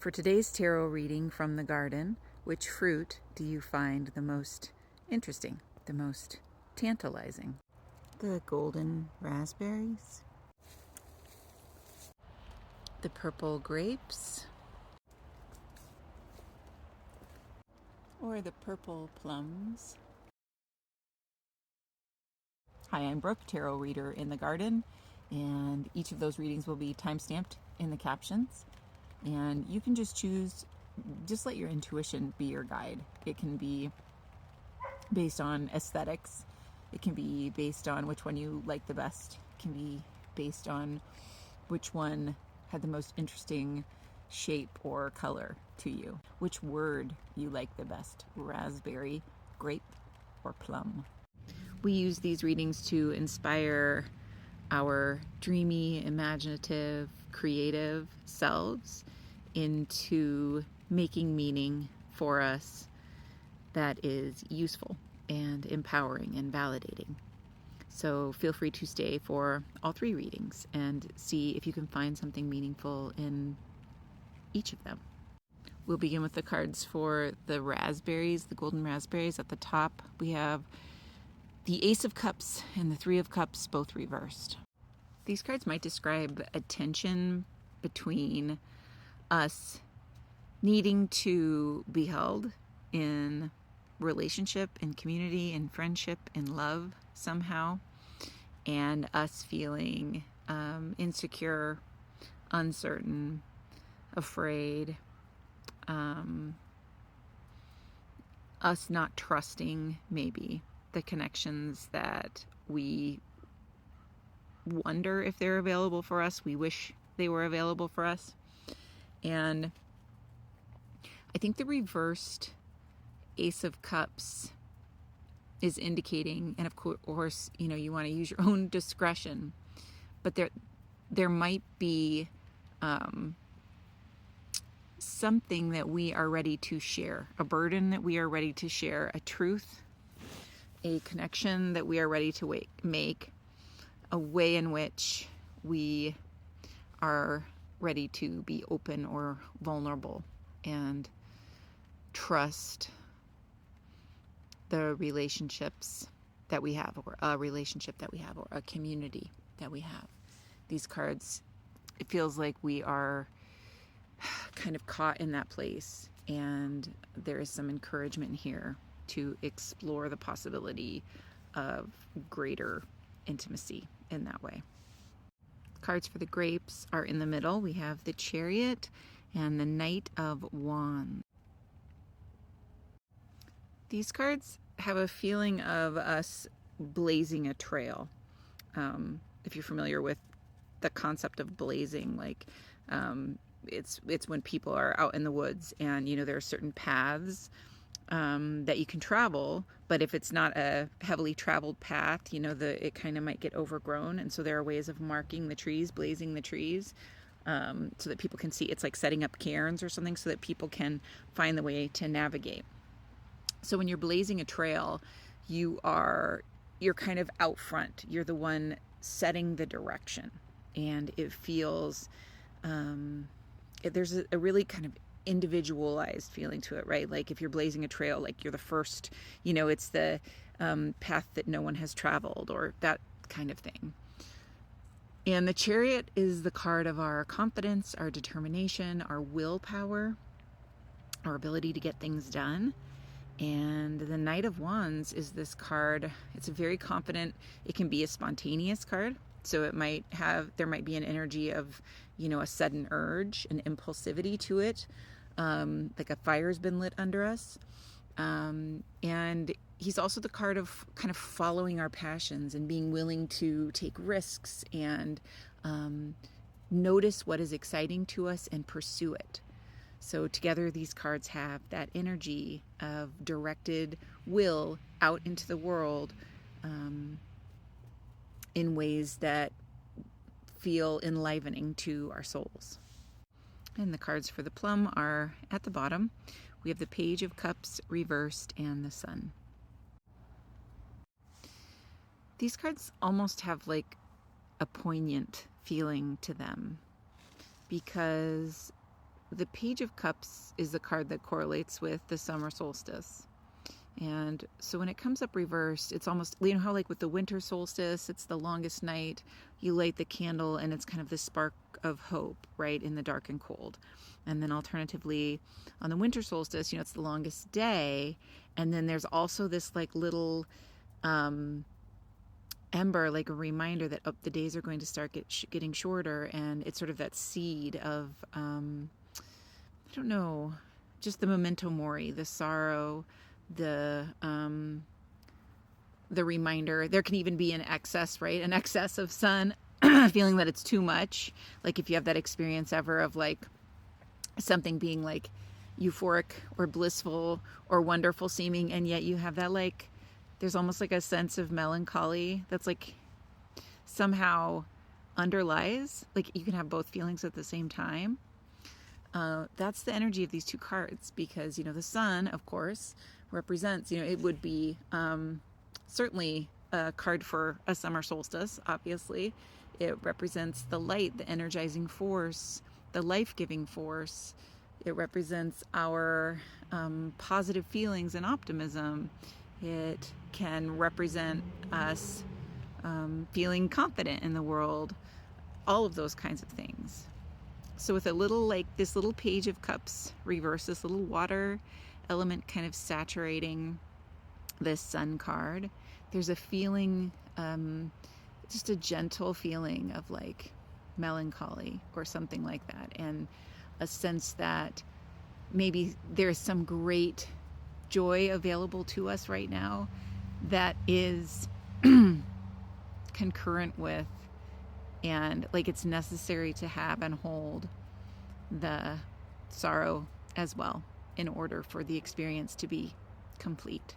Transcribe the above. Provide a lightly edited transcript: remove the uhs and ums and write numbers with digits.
For today's tarot reading from the garden, which fruit do you find the most interesting, the most tantalizing? The golden raspberries, the purple grapes, or the purple plums? Hi, I'm Brooke, tarot reader in the garden, and each of those readings will be time-stamped in the captions. And you can just choose, just let your intuition be your guide. It can be based on aesthetics. It can be based on which one you like the best. It can be based on which one had the most interesting shape or color to you. Which word you like the best, raspberry, grape, or plum. We use these readings to inspire our dreamy, imaginative, creative selves into making meaning for us that is useful and empowering and validating. So feel free to stay for all three readings and see if you can find something meaningful in each of them. We'll begin with the cards for the raspberries, the golden raspberries. At the top, we have the Ace of Cups and the Three of Cups, both reversed. These cards might describe a tension between us needing to be held in relationship, in community, in friendship, in love somehow, and us feeling insecure, uncertain, afraid, us not trusting maybe the connections that we wonder if they're available for us. We wish they were available for us. And I think the reversed Ace of Cups is indicating, and of course, you want to use your own discretion, but there might be something that we are ready to share, a burden that we are ready to share, a truth, a connection that we are ready to make, a way in which we are ready to be open or vulnerable and trust the relationships that we have, or a relationship that we have, or a community that we have. These cards, it feels like we are kind of caught in that place, and there is some encouragement here to explore the possibility of greater intimacy in that way. Cards for the grapes are in the middle. We have the Chariot and the Knight of Wands. These cards have a feeling of us blazing a trail. If you're familiar with the concept of blazing, like it's when people are out in the woods and there are certain paths that you can travel, but if it's not a heavily traveled path, it kind of might get overgrown, and so there are ways of marking the trees, blazing the trees, so that people can see. It's like setting up cairns or something so that people can find the way to navigate. So when you're blazing a trail, you're kind of out front. You're the one setting the direction, and it feels there's a really kind of individualized feeling to it, right? Like if you're blazing a trail, like you're the first, it's the path that no one has traveled, or that kind of thing. And the Chariot is the card of our confidence, our determination, our willpower, our ability to get things done. And the Knight of Wands is this card. It's a very confident, it can be a spontaneous card. So there might be an energy of, a sudden urge, an impulsivity to it, like a fire's been lit under us. And he's also the card of kind of following our passions and being willing to take risks and notice what is exciting to us and pursue it. So together these cards have that energy of directed will out into the world in ways that feel enlivening to our souls. And the cards for the plum are at the bottom. We have the Page of Cups reversed and the Sun. These cards almost have like a poignant feeling to them, because the Page of Cups is the card that correlates with the summer solstice. And so when it comes up reversed, it's almost, you know how like with the winter solstice, it's the longest night, you light the candle and it's kind of the spark of hope, right, in the dark and cold. And then alternatively, on the winter solstice, you know, it's the longest day. And then there's also this like little ember, like a reminder that the days are going to start getting shorter. And it's sort of that seed of, I don't know, just the memento mori, the sorrow, the reminder. There can even be an excess, right? An excess of sun, feeling that it's too much. Like if you have that experience ever of like something being like euphoric or blissful or wonderful seeming, and yet you have that like, there's almost like a sense of melancholy that's like somehow underlies, like you can have both feelings at the same time. That's the energy of these two cards, because, you know, the sun, of course, represents, you know, it would be certainly a card for a summer solstice, obviously. It represents the light, the energizing force, the life-giving force. It represents our positive feelings and optimism. It can represent us feeling confident in the world, all of those kinds of things. So with a little, like this little Page of Cups reverse, this little water element kind of saturating this sun card, there's a feeling, just a gentle feeling of like melancholy or something like that, and a sense that maybe there's some great joy available to us right now that is concurrent with, and like it's necessary to have and hold the sorrow as well in order for the experience to be complete.